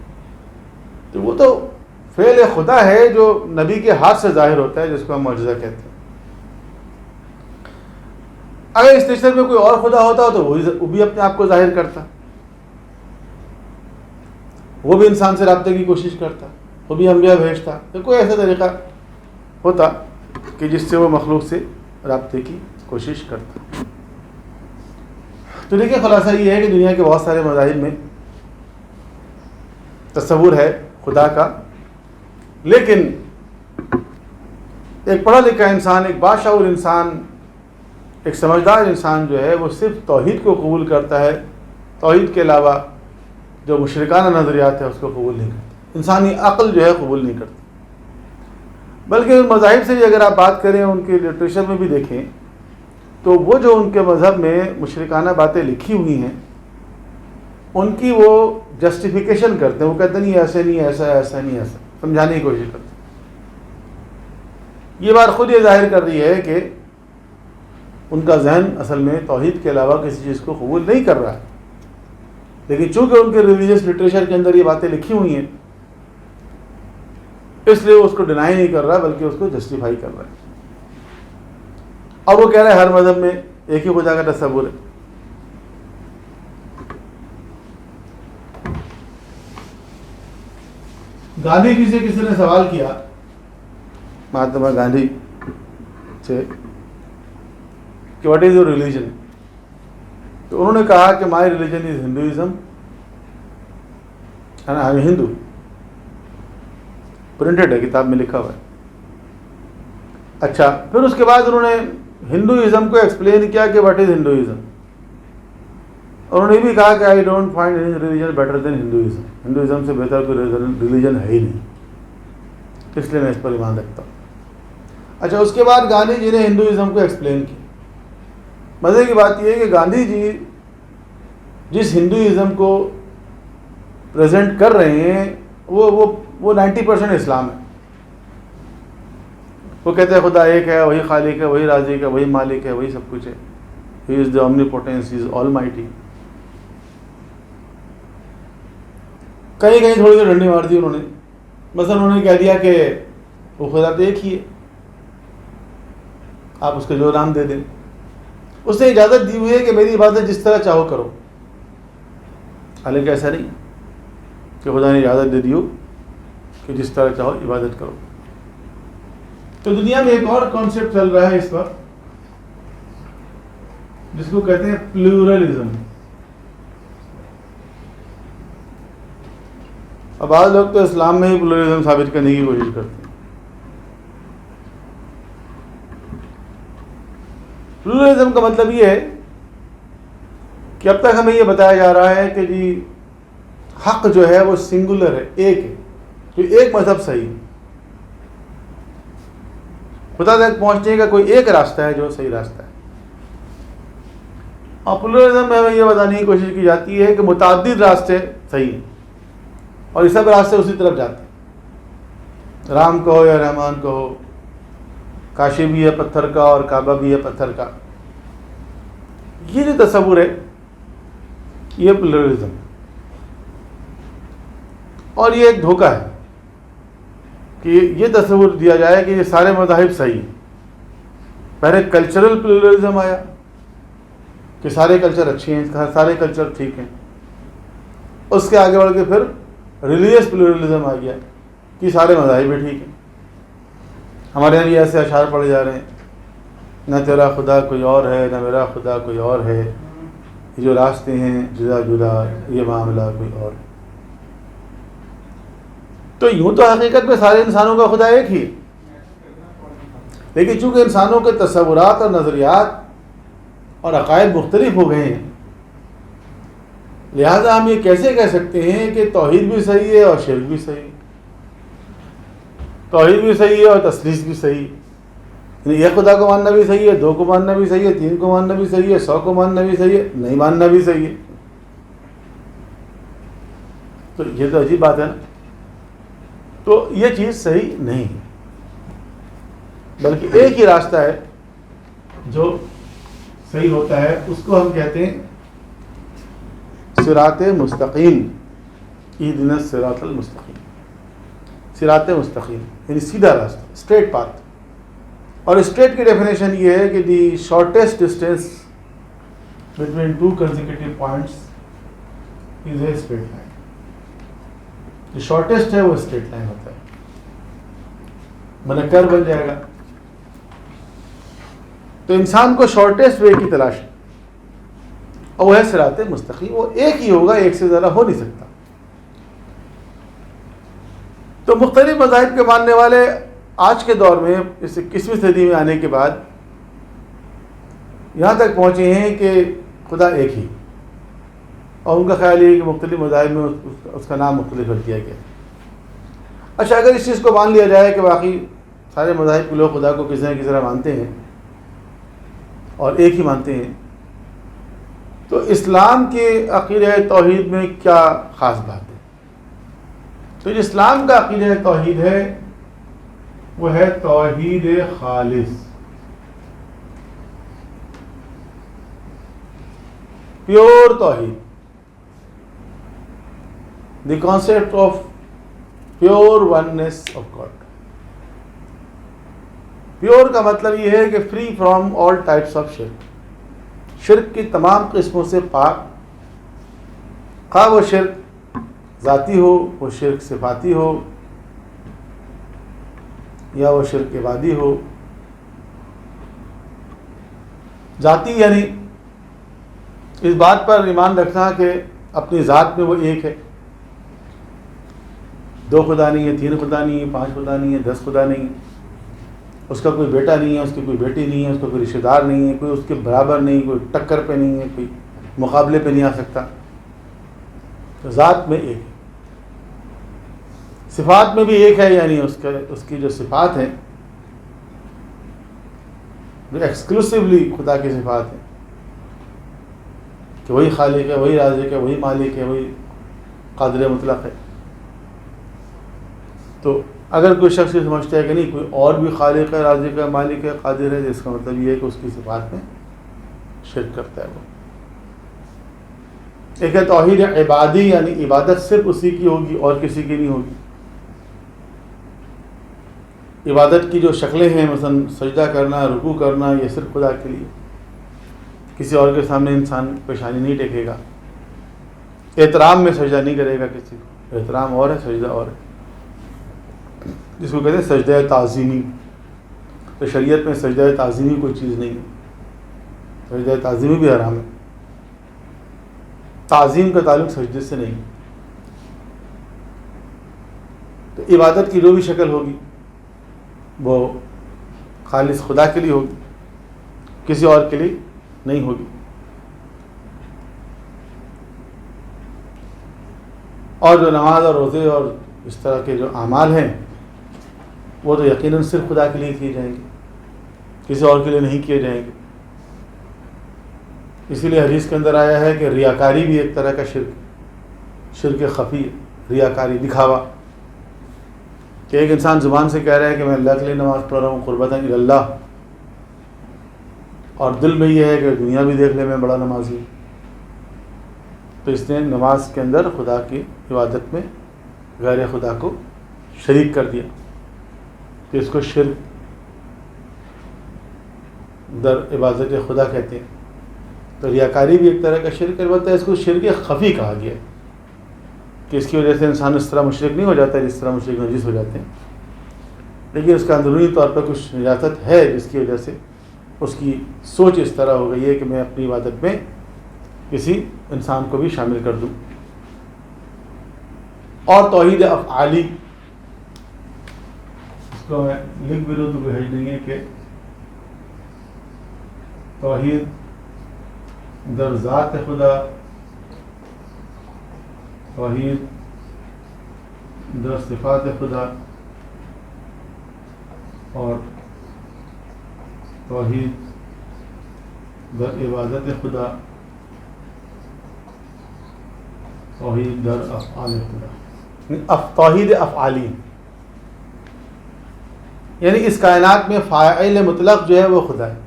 B: تو وہ تو فعل خدا ہے جو نبی کے ہاتھ سے ظاہر ہوتا ہے، جس کو ہم معجزہ کہتے ہیں. اگر اس نیچر میں کوئی اور خدا ہوتا تو وہ بھی اپنے آپ کو ظاہر کرتا، وہ بھی انسان سے رابطے کی کوشش کرتا، وہ بھی انبیاء بھیجتا. تو کوئی ایسا طریقہ ہوتا کہ جس سے وہ مخلوق سے رابطے کی کوشش کرتا. تو دیکھیں خلاصہ یہ ہے کہ دنیا کے بہت سارے مذاہب میں تصور ہے خدا کا، لیکن ایک پڑھا لکھا انسان، ایک باشعور انسان، ایک سمجھدار انسان جو ہے وہ صرف توحید کو قبول کرتا ہے، توحید کے علاوہ جو مشرکانہ نظریات ہیں اس کو قبول نہیں کرتا، انسانی عقل جو ہے قبول نہیں کرتی۔ بلکہ ان مذاہب سے بھی اگر آپ بات کریں، ان کے لٹریچر میں بھی دیکھیں تو وہ جو ان کے مذہب میں مشرکانہ باتیں لکھی ہوئی ہیں ان کی وہ جسٹیفیکیشن کرتے ہیں، وہ کہتے ہیں نہیں ایسے نہیں، ایسا نہیں، ایسا سمجھانے کی کوشش کرتے ہیں۔ یہ بات خود یہ ظاہر کر رہی ہے کہ ان کا ذہن اصل میں توحید کے علاوہ کسی چیز کو قبول نہیں کر رہا ہے، لیکن چونکہ ان کے ریلیجیس لٹریچر کے اندر یہ باتیں لکھی ہوئی ہیں اس لیے وہ اس کو ڈینائی نہیں کر رہا بلکہ اس کو جسٹیفائی کر رہا ہے، اور وہ کہہ رہا ہے ہر مذہب میں ایک ہی خدا کا تصور ہے۔ گاندھی جی سے کسی نے سوال کیا، مہاتما گاندھی سے، کہ واٹ از یور ریلیجن؟ تو انہوں نے کہا کہ مائی religion is Hinduism and I am Hindu, printed ہے، کتاب میں لکھا ہوا ہے۔ اچھا، پھر اس کے بعد انہوں نے ہندوازم کو ایکسپلین کیا کہ واٹ از ہندوازم۔ انہوں نے بھی کہا کہ I don't find any religion better than Hinduism, Hinduism سے بہتر کوئی ریلیجن ہے ہی نہیں، اس لیے میں اس پر ایمان رکھتا ہوں۔ اچھا، اس کے بعد گاندھی جی نے ہندوازم کو ایکسپلین کیا۔ مزے کی بات یہ ہے کہ گاندھی جی جس ہندوازم کو پریزنٹ کر رہے ہیں وہ 90% اسلام ہے۔ وہ کہتے ہیں خدا ایک ہے، وہی خالق ہے، وہی رازق ہے، وہی مالک ہے، وہی سب کچھ ہے، ہی از دی اومنیپوٹنس، ہی از آل مائٹی۔ کہیں کہیں تھوڑی سی ڈنڈی مار دی انہوں نے، مثلا انہوں نے کہہ دیا کہ وہ خدا تو ایک ہی ہے، آپ اس کو جو نام دے دیں۔ اس نے اجازت دی ہوئی ہے کہ میری عبادت جس طرح چاہو کرو، حالانکہ ایسا نہیں کہ خدا نے اجازت دے دی ہو کہ جس طرح چاہو عبادت کرو۔ تو دنیا میں ایک اور کانسیپٹ چل رہا ہے اس وقت جس کو کہتے ہیں پلورلزم۔ اب بعض لوگ تو اسلام میں ہی پلورلزم ثابت کرنے کی کوشش کرتے ہیں۔ پلورلزم کا مطلب یہ ہے کہ اب تک ہمیں یہ بتایا جا رہا ہے کہ جی حق جو ہے وہ سنگولر ہے، ایک ہے، تو ایک مذہب صحیح ہے، خدا تک پہنچنے کا کوئی ایک راستہ ہے جو صحیح راستہ ہے۔ اور پلورلزم میں ہمیں یہ بتانے کی کوشش کی جاتی ہے کہ متعدد راستے صحیح ہیں اور یہ سب راستے اسی طرف جاتے ہیں، رام کہو یا رحمان کہو، کاشی بھی ہے پتھر کا اور کعبہ بھی ہے پتھر کا۔ یہ جو تصور ہے یہ پلورلزم، اور یہ ایک دھوکہ ہے کہ یہ تصور دیا جائے کہ یہ سارے مذاہب صحیح ہیں۔ پہلے کلچرل پلورلزم آیا کہ سارے کلچر اچھے ہیں، سارے کلچر ٹھیک ہیں، اس کے آگے بڑھ کے پھر ریلیجیس پلورلزم آ گیا کہ سارے مذاہب بھی ٹھیک ہیں۔ ہمارے یہاں یہ ایسے اشعار پڑھے جا رہے ہیں، نہ تیرا خدا کوئی اور ہے، نہ میرا خدا کوئی اور ہے، یہ جو راستے ہیں جدا جدا، یہ معاملہ کوئی اور ہے۔ تو یوں تو حقیقت میں سارے انسانوں کا خدا ایک ہی، لیکن چونکہ انسانوں کے تصورات اور نظریات اور عقائد مختلف ہو گئے ہیں، لہذا ہم یہ کیسے کہہ سکتے ہیں کہ توحید بھی صحیح ہے اور شرک بھی صحیح ہے، توحید بھی صحیح ہے اور تثلیث بھی صحیح ہے، یعنی ایک خدا کو ماننا بھی صحیح ہے، دو کو ماننا بھی صحیح ہے، تین کو ماننا بھی صحیح ہے، 100 کو ماننا بھی صحیح ہے، نہیں ماننا بھی صحیح ہے۔ تو یہ تو عجیب بات ہے نا۔ تو یہ چیز صحیح نہیں ہے، بلکہ ایک ہی راستہ ہے جو صحیح ہوتا ہے، اس کو ہم کہتے ہیں صراط مستقیم، اہدنا الصراط المستقیم، صراط مستقیم یعنی سیدھا راستہ، اسٹریٹ پاتھ۔ اور اسٹریٹ کی ڈیفینیشن یہ ہے کہ the shortest distance between two consecutive points is a straight line. جو شارٹیسٹ ہے وہ اسٹریٹ لائن ہوتا ہے، منکر بن جائے گا۔ تو انسان کو شارٹیسٹ وے کی تلاش ہے اور وہ ہے صراط مستقیم، وہ ایک ہی ہوگا، ایک سے زیادہ ہو نہیں سکتا۔ تو مختلف مذاہب کے ماننے والے آج کے دور میں اس 21ویں صدی میں آنے کے بعد یہاں تک پہنچے ہیں کہ خدا ایک ہی، اور ان کا خیال یہ ہے کہ مختلف مذاہب میں اس کا نام مختلف رکھ دیا گیا۔ اچھا، اگر اس چیز کو مان لیا جائے کہ واقعی سارے مذاہب کے لوگ خدا کو کسی نہ کسی طرح مانتے ہیں اور ایک ہی مانتے ہیں، تو اسلام کے عقیدہ توحید میں کیا خاص بات ہے؟ تو جو اسلام کا عقیدہ توحید ہے وہ ہے توحید خالص، پیور توحید، the concept of pure oneness of God. Pure کا مطلب یہ ہے کہ free from all types of شرک، شرک کی تمام قسموں سے پاک، خواہ وہ شرک ذاتی ہو، وہ شرک صفاتی ہو، یا وہ شرک عبادی ہو۔ ذاتی یعنی اس بات پر ایمان رکھنا کہ اپنی ذات میں وہ ایک ہے، دو خدا نہیں ہے، تین خدا نہیں ہے، پانچ خدا نہیں ہے، 10 خدا نہیں ہے، اس کا کوئی بیٹا نہیں ہے، اس کی کوئی بیٹی نہیں ہے، اس کا کوئی رشتہ دار نہیں ہے، کوئی اس کے برابر نہیں، کوئی ٹکر پہ نہیں ہے، کوئی مقابلے پہ نہیں آ سکتا۔ تو ذات میں ایک ہے، صفات میں بھی ایک ہے، یعنی اس کی جو صفات ہیں جو ایکسکلوسیولی خدا کی صفات ہیں کہ وہی خالق ہے، وہی رازق ہے، وہی مالک ہے، وہی قادر مطلق ہے۔ تو اگر کوئی شخص یہ سمجھتا ہے کہ نہیں کوئی اور بھی خالق ہے، رازق ہے، مالک ہے، قادر ہے، جس کا مطلب یہ ہے کہ اس کی صفات میں شرک کرتا ہے وہ۔ ایک ہے توحید عبادی، یعنی عبادت صرف اسی کی ہوگی اور کسی کی نہیں ہوگی۔ عبادت کی جو شکلیں ہیں، مثلا سجدہ کرنا، رکوع کرنا، یہ صرف خدا کے لیے، کسی اور کے سامنے انسان پیشانی نہیں ٹیکے گا، احترام میں سجدہ نہیں کرے گا کسی کو، احترام اور ہے، سجدہ اور ہے، جس کو کہتے ہیں سجدہ تعظیمی۔ تو شریعت میں سجدہ تعظیمی کوئی چیز نہیں ہے، سجدہ تعظیمی بھی حرام ہے، تعظیم کا تعلق سجدے سے نہیں۔ تو عبادت کی جو بھی شکل ہوگی وہ خالص خدا کے لیے ہوگی، کسی اور کے لیے نہیں ہوگی۔ اور جو نماز اور روزے اور اس طرح کے جو اعمال ہیں وہ تو یقیناً صرف خدا کے لیے کیے جائیں گے، کسی اور کے لیے نہیں کیے جائیں گے۔ اسی لیے حدیث کے اندر آیا ہے کہ ریاکاری بھی ایک طرح کا شرک خفی، ریاکاری، دکھاوا، کہ ایک انسان زبان سے کہہ رہا ہے کہ میں اللہ کے لیے نماز پڑھ رہا ہوں قربتاً الی اللہ، اور دل میں یہ ہے کہ دنیا بھی دیکھ لے میں بڑا نمازی ہوں، تو اس نے نماز کے اندر خدا کی عبادت میں غیر خدا کو شریک کر دیا، کہ اس کو شرک در عبادت خدا کہتے ہیں۔ تو ریاکاری بھی ایک طرح کا شرک، البتہ اس کو شرک خفی کہا گیا ہے، کہ اس کی وجہ سے انسان اس طرح مشرک نہیں ہو جاتا جس طرح مشرک نجس ہو جاتے ہیں، لیکن اس کا اندرونی طور پر کچھ نجاست ہے جس کی وجہ سے اس کی سوچ اس طرح ہو گئی ہے کہ میں اپنی عبادت میں کسی انسان کو بھی شامل کر دوں۔ اور توحید افعالی، اس کو میں لکھ بھی لوں تو کوئی حرج نہیں ہے، کہ توحید در ذات خدا، توحید در صفات خدا، اور توحید در عبادت خدا، توحید در افعال خدا۔ توحید افعالی یعنی اس کائنات میں فاعل مطلق جو ہے وہ خدا ہے۔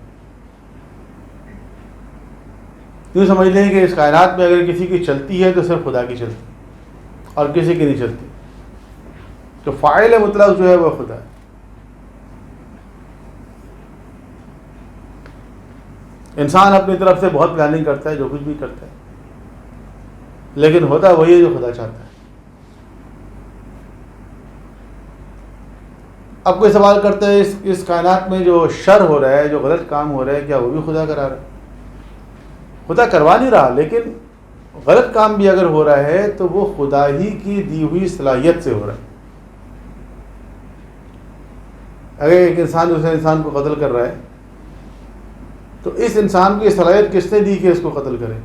B: یوں سمجھ لیں کہ اس کائنات میں اگر کسی کی چلتی ہے تو صرف خدا کی چلتی ہے اور کسی کی نہیں چلتی، تو فاعل مطلق جو ہے وہ خدا ہے۔ انسان اپنی طرف سے بہت پلاننگ کرتا ہے، جو کچھ بھی کرتا ہے، لیکن ہوتا وہی ہے جو خدا چاہتا ہے۔ اب کوئی سوال کرتا ہے اس کائنات میں جو شر ہو رہا ہے، جو غلط کام ہو رہا ہے، کیا وہ بھی خدا کرا رہا ہے؟ خدا کروا نہیں رہا، لیکن غلط کام بھی اگر ہو رہا ہے تو وہ خدا ہی کی دی ہوئی صلاحیت سے ہو رہا ہے۔ اگر ایک انسان دوسرے انسان کو قتل کر رہا ہے تو اس انسان کو یہ صلاحیت کس نے دی کہ اس کو قتل کرے،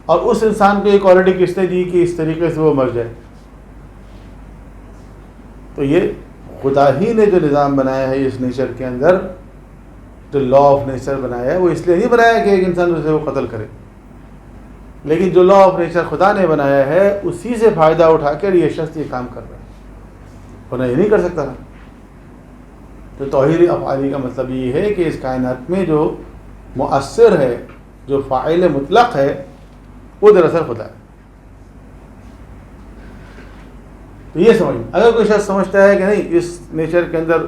B: اور اس انسان کو یہ کوالٹی کس نے دی کہ اس طریقے سے وہ مر جائے؟ تو یہ خدا ہی نے جو نظام بنایا ہے اس نیچر کے اندر، جو لا آف نیچر بنایا ہے، وہ اس لیے نہیں بنایا کہ ایک انسان اسے وہ قتل کرے، لیکن جو لا آف نیچر خدا نے بنایا ہے اسی سے فائدہ اٹھا کر یہ شخص یہ کام کر رہا ہے، ورنہ یہ نہیں کر سکتا تھا۔ تو توحید افعالی کا مطلب یہ ہے کہ اس کائنات میں جو مؤثر ہے، جو فاعل مطلق ہے، وہ دراصل خدا ہے۔ تو یہ سمجھ، اگر کوئی شخص سمجھتا ہے کہ نہیں اس نیچر کے اندر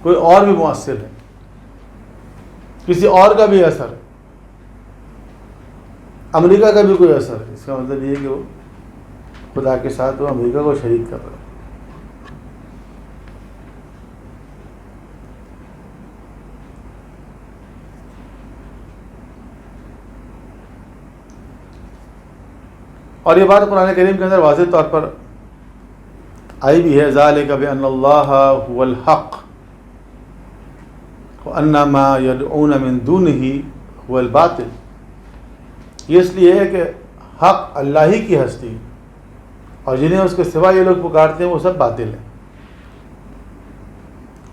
B: کوئی اور بھی مؤثر ہے، کسی اور کا بھی اثر ہے، امریکہ کا بھی کوئی اثر ہے، اس کا مطلب یہ ہے کہ وہ خدا کے ساتھ وہ امریکہ کو شریک کر رہا ہے۔ اور یہ بات قرآن کریم کے اندر واضح طور پر آئی بھی ہے، ذالک بأن اللہ هو الحق وأن ما يدعون من دونه هو الباطل۔ یہ اس لیے ہے کہ حق اللہ ہی کی ہستی، اور جنہیں اس کے سوا یہ لوگ پکارتے ہیں وہ سب باطل ہیں۔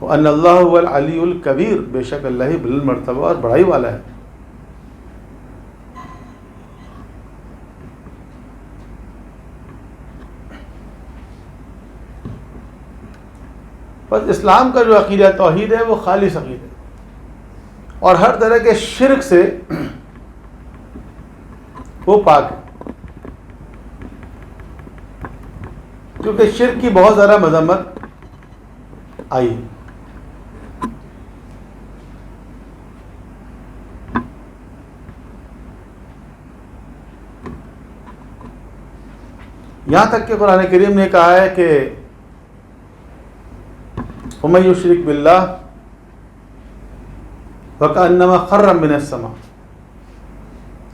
B: وأن اللہ هو العلی الکبیر، بے شک اللہ ہی بلند مرتبہ اور بڑائی والا ہے۔ بس اسلام کا جو عقیدہ توحید ہے وہ خالص عقیدہ ہے، اور ہر طرح کے شرک سے وہ پاک ہے، کیونکہ شرک کی بہت زیادہ مذمت آئی۔ یہاں تک کہ قرآن کریم نے کہا ہے کہ وَمَن يُشْرِكْ بِاللَّهِ فَكَأَنَّمَا خَرَّ مِنَ السَّمَاءِ،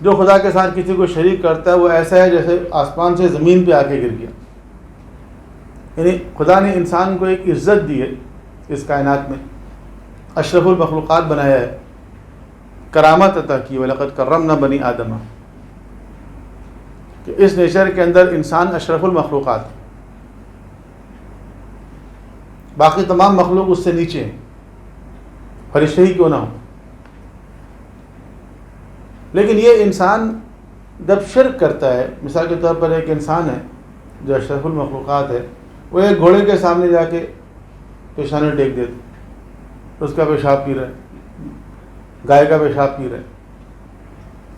B: جو خدا کے ساتھ کسی کو شریک کرتا ہے وہ ایسا ہے جیسے آسمان سے زمین پہ آ کے گر گیا۔ یعنی خدا نے انسان کو ایک عزت دی ہے اس کائنات میں، اشرف المخلوقات بنایا ہے، کرامت عطا کی، وَلَقَدْ كَرَّمْنَا بَنِي آدَمَ، کہ اس نیچر کے اندر انسان اشرف المخلوقات ہے، باقی تمام مخلوق اس سے نیچے ہیں، فرشتے ہی کیوں نہ ہو۔ لیکن یہ انسان جب شرک کرتا ہے، مثال کے طور پر ایک انسان ہے جو اشرف المخلوقات ہے، وہ ایک گھوڑے کے سامنے جا کے پیشانے ٹیک دیتے، اس کا پیشاب پی رہا ہے، گائے کا پیشاب پی رہا ہے،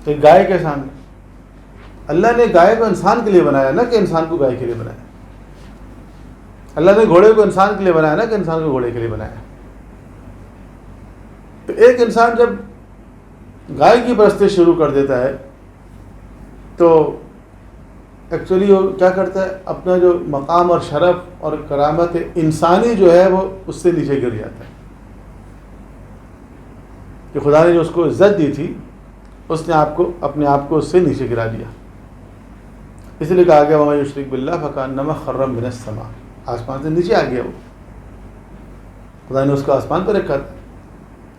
B: ایک گائے کے سامنے۔ اللہ نے گائے کو انسان کے لیے بنایا، نہ کہ انسان کو گائے کے لیے بنایا۔ اللہ نے گھوڑے کو انسان کے لیے بنایا، نہ کہ انسان کو گھوڑے کے لیے بنایا۔ تو ایک انسان جب گائے کی پرستش شروع کر دیتا ہے تو ایکچولی وہ کیا کرتا ہے، اپنا جو مقام اور شرف اور کرامت انسانی جو ہے وہ اس سے نیچے گر جاتا ہے، کہ خدا نے جو اس کو عزت دی تھی اس نے اپنے آپ کو اس سے نیچے گرا دیا۔ اس لیے کہا گیا وَمَن يُشْرِكْ بِاللَّهِ فَكَأَنَّمَا خَرَّ مِنَ السَّمَاءِ، آسمان سے نیچے آ گیا، وہ خدا نے اس کو آسمان پہ رکھا تھا۔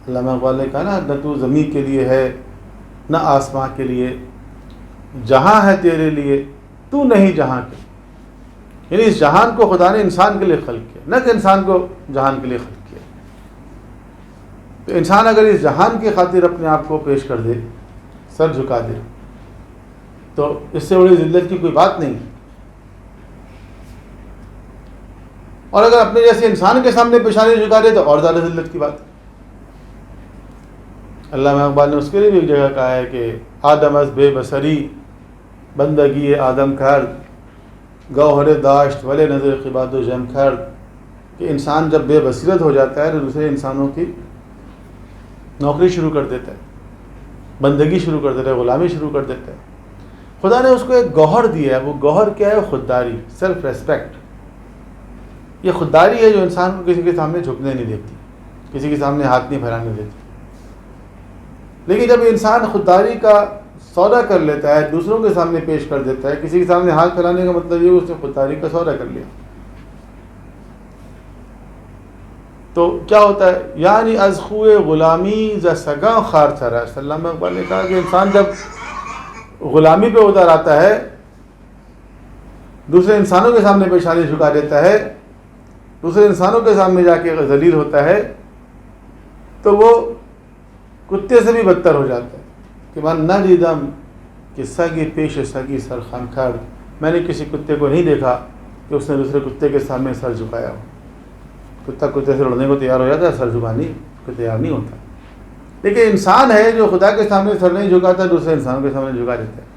B: علامہ اقبال نے کہا نا، نہ تو زمین کے لیے ہے نہ آسمان کے لیے، جہاں ہے تیرے لیے تو نہیں جہاں کے۔ یعنی اس جہان کو خدا نے انسان کے لیے خلق کیا، نہ کہ انسان کو جہان کے لیے خلق کیا۔ تو انسان اگر اس جہان کی خاطر اپنے آپ کو پیش کر دے، سر جھکا دے، تو اس سے بڑی ذلت کی کوئی بات نہیں۔ اور اگر اپنے جیسے انسان کے سامنے پیشانی جھکا دے تو اور زیادہ ذلت کی بات ہے۔ علامہ اقبال نے اس کے لیے بھی ایک جگہ کہا ہے کہ آدم از بے بصری بندگی آدم کرد، گوہر داشت ولے نظر قباد و جم کرد، کہ انسان جب بے بصیرت ہو جاتا ہے تو دوسرے انسانوں کی نوکری شروع کر دیتا ہے، بندگی شروع کر دیتا ہے، غلامی شروع کر دیتا ہے۔ خدا نے اس کو ایک گوہر دیا ہے، وہ گوہر کیا ہے؟ خودداری، سیلف ریسپیکٹ۔ یہ خودداری ہے جو انسان کو کسی کے سامنے جھکنے نہیں دیتی، کسی کے سامنے ہاتھ نہیں پھیلانے دیتی۔ لیکن جب انسان خودداری کا سودا کر لیتا ہے، دوسروں کے سامنے پیش کر دیتا ہے، کسی کے سامنے ہاتھ پھیلانے کا مطلب یہ اس نے خودداری کا سودا کر لیا۔ تو کیا ہوتا ہے؟ یعنی از خوئے غلامی ز سگاں خار چرا. صلی اللہ علیہ وسلم نے کہا کہ انسان جب غلامی پہ اتر آتا ہے، دوسرے انسانوں کے سامنے پیشانی جھکا دیتا ہے، دوسرے انسانوں کے سامنے جا کے ذلیل ہوتا ہے، تو وہ کتے سے بھی بدتر ہو جاتا ہے کہ من نہ دیدم کہ سگی پیش سگی سر خانکھڑ. میں نے کسی کتے کو نہیں دیکھا کہ اس نے دوسرے کتے کے سامنے سر جھکایا ہو. کتا کتے سے لڑنے کو تیار ہو جاتا ہے، سر جھکانے کو تیار نہیں ہوتا. لیکن انسان ہے جو خدا کے سامنے سر نہیں جھکاتا، دوسرے انسانوں کے سامنے جھکا دیتا ہے.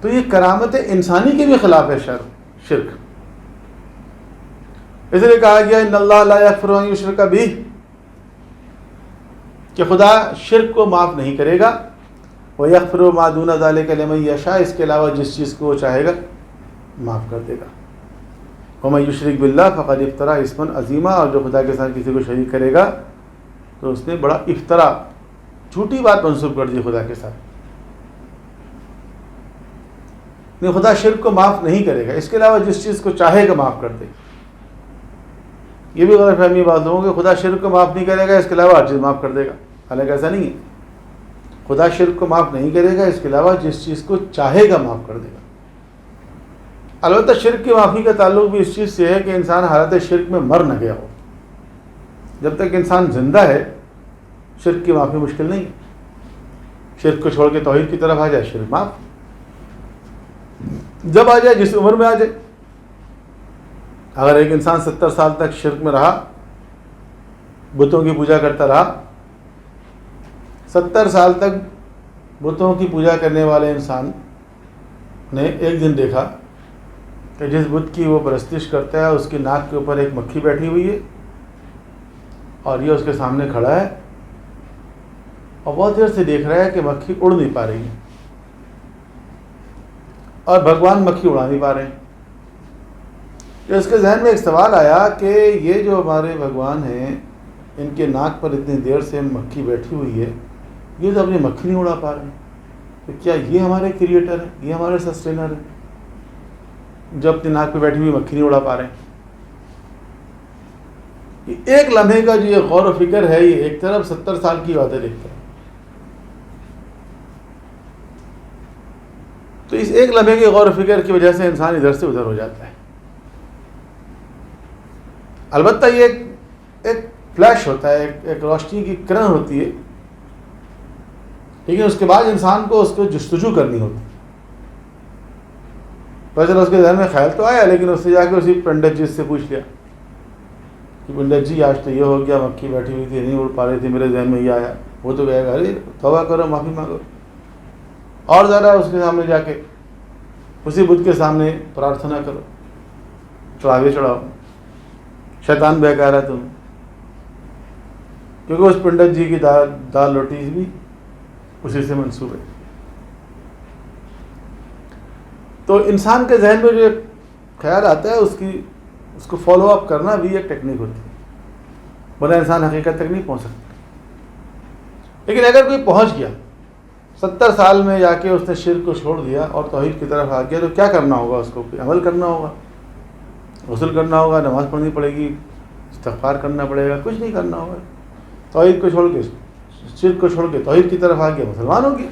B: تو یہ کرامت انسانی کے بھی خلاف ہے شرک. اس لیے کہا گیا ان اللہ لا یغفر ان یشرک بہ، کہ خدا شرک کو معاف نہیں کرے گا. ویغفر ما دون ذلک لمن یشاء، اس کے علاوہ جس چیز کو وہ چاہے گا معاف کر دے گا. ومن یشرک باللہ فقد افتری اثما عظیما، اور جو خدا کے ساتھ کسی کو شریک کرے گا تو اس نے بڑا افطرا، جھوٹی بات منسوب کر دی خدا کے ساتھ. نہیں، خدا شرک کو معاف نہیں کرے گا، اس کے علاوہ جس چیز کو چاہے گا معاف کر دے گا. یہ بھی غلط فہمی بات لوگوں کہ خدا شرک کو معاف نہیں کرے گا، اس کے علاوہ ہر چیز معاف کر دے گا. حالانکہ ایسا نہیں ہے. خدا شرک کو معاف نہیں کرے گا، اس کے علاوہ جس چیز کو چاہے گا معاف کر دے گا. البتہ شرک کی معافی کا تعلق بھی اس چیز سے ہے کہ انسان حالت شرک میں مر نہ گیا ہو. جب تک انسان زندہ ہے شرک کی معافی مشکل نہیں ہے. شرک کو چھوڑ کے توحید کی طرف آ جائے، شرک معاف. جب آ جائے، جس عمر میں آ جائے. اگر ایک انسان 70 سال تک شرک میں رہا، بتوں کی پوجا کرتا رہا، 70 سال تک بتوں کی پوجا کرنے والے انسان نے ایک دن دیکھا کہ جس بت کی وہ پرستش کرتا ہے اس کی ناک کے اوپر ایک مکھی بیٹھی ہوئی ہے اور یہ اس کے سامنے کھڑا ہے اور بہت دیر سے دیکھ رہا ہے کہ مکھی اڑ نہیں پا رہی ہے اور بھگوان مکھی اڑا نہیں پا رہے ہیں. تو اس کے ذہن میں ایک سوال آیا کہ یہ جو ہمارے بھگوان ہیں، ان کے ناک پر اتنی دیر سے مکھی بیٹھی ہوئی ہے، یہ تو اپنی مکھی نہیں اڑا پا رہے ہیں، تو کیا یہ ہمارے کریٹر ہیں، یہ ہمارے سسٹینر ہیں جو اپنی ناک پہ بیٹھی ہوئی مکھی نہیں اڑا پا رہے ہیں؟ یہ ایک لمحے کا جو یہ غور و فکر ہے، یہ ایک طرف 70 سال کی باتیں دیکھتا ہے. تو اس ایک لمحے کے غور و فکر کی وجہ سے انسان ادھر سے ادھر ہو جاتا ہے. البتہ یہ ایک فلیش ہوتا ہے، ایک روشنی کی کرن ہوتی ہے، لیکن اس کے بعد انسان کو اس کو جستجو کرنی ہوتی. پتہ چلا اس کے ذہن میں خیال تو آیا، لیکن اس سے جا کے اسی پنڈت جی سے پوچھ لیا کہ پنڈت جی آج تو یہ ہو گیا، مکھی بیٹھی ہوئی تھی، نہیں اڑ پا رہی تھی، میرے ذہن میں یہ آیا. وہ تو کہے گا ارے توبہ کرو، معافی مانگو. اور ذرا اس کے سامنے جا کے اسی بت کے سامنے پرارتھنا کرو، چڑھاوے چڑھاؤ، شیطان بہکا رہا تم. کیونکہ اس پنڈت جی کی دال روٹی بھی اسی سے منسوب ہے. تو انسان کے ذہن میں جو ایک خیال آتا ہے اس کو فالو اپ کرنا بھی ایک ٹیکنیک ہوتی ہے، ورنہ انسان حقیقت تک نہیں پہنچ سکتا. لیکن اگر کوئی پہنچ گیا 70 سال میں جا کے اس نے شرک کو چھوڑ دیا اور توحید کی طرف آ گیا، تو کیا کرنا ہوگا؟ اس کو عمل کرنا ہوگا، غسل کرنا ہوگا، نماز پڑھنی پڑے گی، استغفار کرنا پڑے گا. کچھ نہیں کرنا ہوگا. توحید کو چھوڑ کے، شرک کو چھوڑ کے توحید کی طرف آ گیا، مسلمان ہو گیا.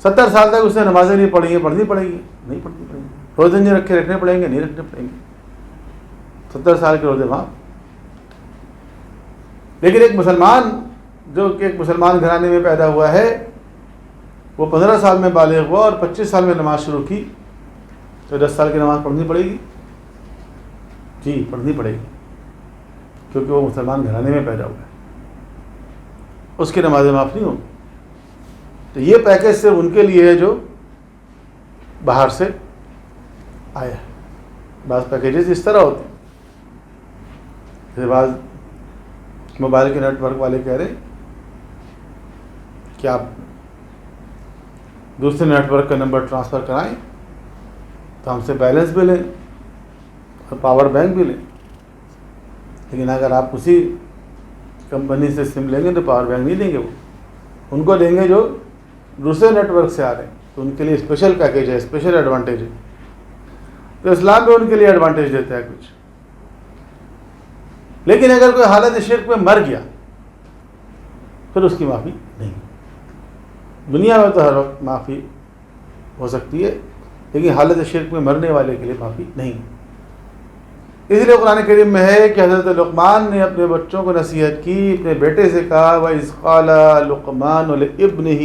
B: 70 سال تک اس نے نمازیں نہیں پڑھی ہیں، پڑھنی پڑے گی؟ نہیں پڑھنی پڑیں گی. روزے نہیں رکھنے پڑیں گے؟ نہیں رکھنے پڑیں گے. 70 سال کے روزے معاف. لیکن ایک مسلمان جو کہ ایک مسلمان گھرانے میں پیدا ہوا ہے، وہ 15 سال میں بالغ ہوا اور 25 سال میں نماز شروع کی، تو 10 سال کی نماز پڑھنی پڑے گی؟ جی پڑھنی پڑے گی، کیونکہ وہ مسلمان گھرانے میں پیدا ہوا ہے. اس کی نمازیں معاف نہیں ہوں. تو یہ پیکیج صرف ان کے لیے ہے جو باہر سے آیا ہے. بعض پیکیجز اس طرح ہوتے ہیں، جیسے بعض موبائل کے نیٹ ورک والے کہہ رہے ہیں کہ آپ دوسرے نیٹ ورک کا نمبر ٹرانسفر کرائیں تو ہم سے بیلنس بھی لیں اور پاور بینک بھی لیں. لیکن اگر آپ اسی کمپنی سے سم لیں گے تو پاور بینک نہیں دیں گے، وہ ان کو دیں گے جو دوسرے نیٹ ورک سے آ رہے ہیں. تو ان کے لیے اسپیشل پیکیج ہے، اسپیشل ایڈوانٹیج ہے. تو اسلام بھی ان کے لیے ایڈوانٹیج دیتا ہے کچھ. لیکن اگر کوئی حالت شرک میں مر گیا پھر اس کی معافی نہیں. دنیا میں تو ہر وقت معافی ہو سکتی ہے لیکن حالت شرک میں مرنے والے کے لیے معافی نہیں. اس لیے قرآن کریم میں ہے کہ حضرت لقمان نے اپنے بچوں کو نصیحت کی، اپنے بیٹے سے کہا وَإِذْ قَالَ لُقْمَانُ لِابْنِهِ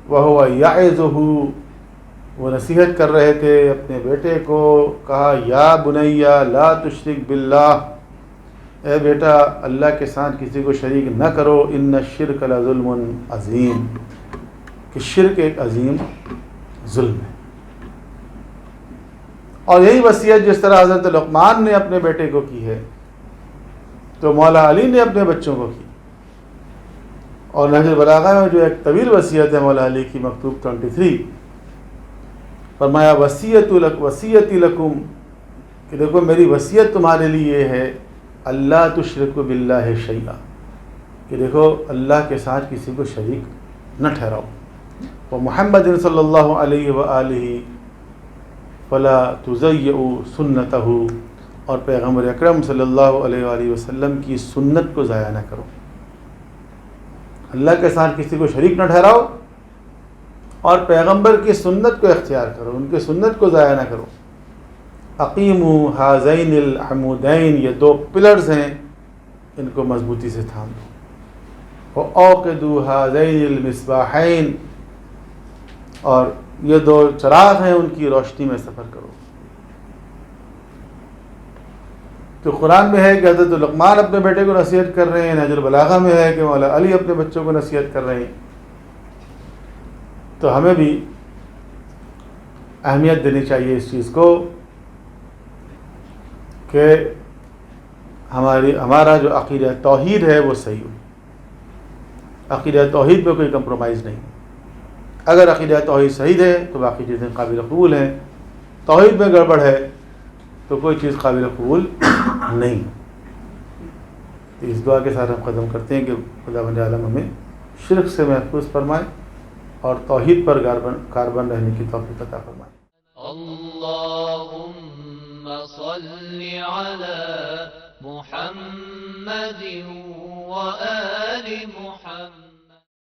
B: وَهُوَ يَعِظُهُ، وہ نصیحت کر رہے تھے اپنے بیٹے کو، کہا یا بنیا لا تشرک باللہ، اے بیٹا اللہ کے ساتھ کسی کو شریک نہ کرو، ان الشرک لظلم عظیم، کہ شرک ایک عظیم ظلم ہے. اور یہی وصیت جس طرح حضرت لقمان نے اپنے بیٹے کو کی ہے تو مولا علی نے اپنے بچوں کو کی. اور نہج البلاغہ میں جو ایک طویل وصیت ہے مولا علی کی، مکتوب 23، فرمایا وصیتی لکم، کہ دیکھو میری وصیت تمہارے لیے یہ ہے اللہ تشرکوا باللہ شیئا، کہ دیکھو اللہ کے ساتھ کسی کو شریک نہ ٹھہراؤ. ومحمد صلی اللہ علیہ وآلہ فلا تضیعوا سنتہ، اور پیغمبر اکرم صلی اللہ علیہ وآلہ وسلم کی سنت کو ضائع نہ کرو. اللہ کے ساتھ کسی کو شریک نہ ٹھہراؤ اور پیغمبر کی سنت کو اختیار کرو، ان کی سنت کو ضائع نہ کرو. اقیموا ہذین العمودین، یہ دو پلرز ہیں، ان کو مضبوطی سے تھام دو. واوقدوا ہذین المصباحین، اور یہ دو چراغ ہیں، ان کی روشنی میں سفر کرو. تو قرآن میں ہے کہ حضرت لقمان اپنے بیٹے کو نصیحت کر رہے ہیں، نہج البلاغہ میں ہے کہ مولا علی اپنے بچوں کو نصیحت کر رہے ہیں. تو ہمیں بھی اہمیت دینی چاہیے اس چیز کو کہ ہمارا جو عقیدہ توحید ہے وہ صحیح ہو. عقیدہ توحید میں کوئی کمپرومائز نہیں. اگر عقیدہ توحید صحیح ہے تو باقی چیزیں قابل قبول ہیں، توحید میں گڑبڑ ہے تو کوئی چیز قابل قبول نہیں. تو اس دعا کے ساتھ ہم ختم کرتے ہیں کہ خدا بند عالم ہمیں شرک سے محفوظ فرمائے اور توحید پر کاربن رہنے کی توفیق عطا فرمائے.
A: اللهم صل على محمد وآل محمد.